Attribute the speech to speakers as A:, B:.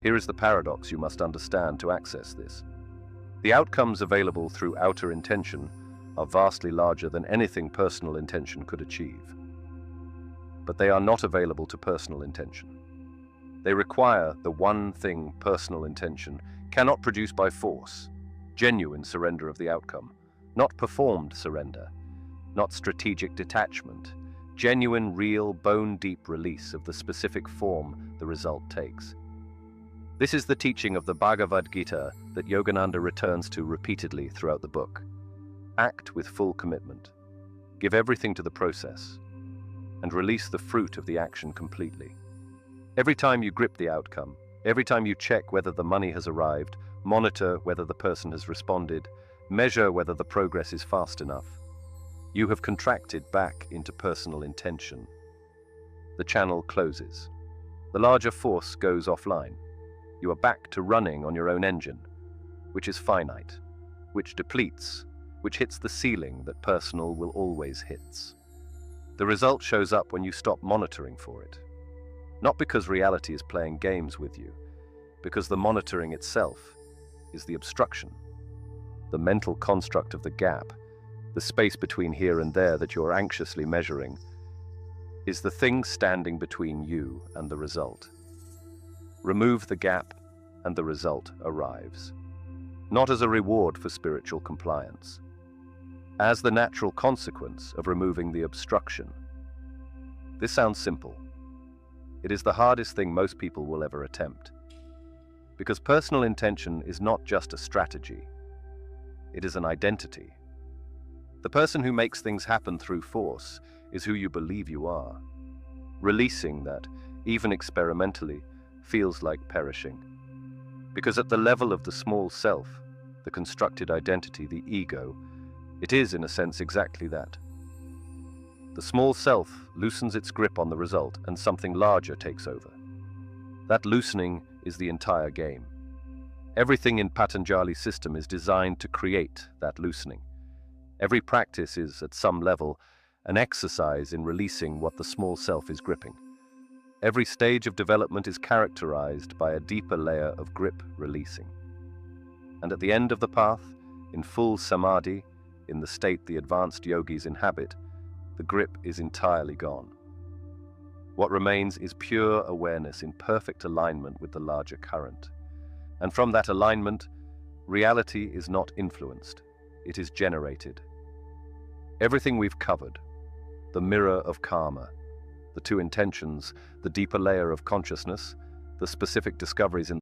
A: Here is the paradox you must understand to access this. The outcomes available through outer intention are vastly larger than anything personal intention could achieve. But they are not available to personal intention. They require the one thing personal intention cannot produce by force: genuine surrender of the outcome, not performed surrender, not strategic detachment, genuine, real, bone-deep release of the specific form the result takes. This is the teaching of the Bhagavad Gita that Yogananda returns to repeatedly throughout the book. Act with full commitment. Give everything to the process, and release the fruit of the action completely. Every time you grip the outcome, every time you check whether the money has arrived, monitor whether the person has responded, measure whether the progress is fast enough, you have contracted back into personal intention. The channel closes. The larger force goes offline. You are back to running on your own engine, which is finite, which depletes, which hits the ceiling that personal will always hits. The result shows up when you stop monitoring for it. Not because reality is playing games with you, because the monitoring itself is the obstruction. The mental construct of the gap, the space between here and there that you're anxiously measuring, is the thing standing between you and the result. Remove the gap, and the result arrives. Not as a reward for spiritual compliance, as the natural consequence of removing the obstruction. This sounds simple. It is the hardest thing most people will ever attempt. Because personal intention is not just a strategy, it is an identity. The person who makes things happen through force is who you believe you are. Releasing that, even experimentally, feels like perishing. Because at the level of the small self, the constructed identity, the ego, it is in a sense exactly that. The small self loosens its grip on the result and something larger takes over. That loosening is the entire game. Everything in Patanjali's system is designed to create that loosening. Every practice is, at some level, an exercise in releasing what the small self is gripping. Every stage of development is characterized by a deeper layer of grip releasing. And at the end of the path, in full samadhi, in the state the advanced yogis inhabit, the grip is entirely gone. What remains is pure awareness in perfect alignment with the larger current. And from that alignment, reality is not influenced, it is generated. Everything we've covered, the mirror of karma, the two intentions, the deeper layer of consciousness, the specific discoveries in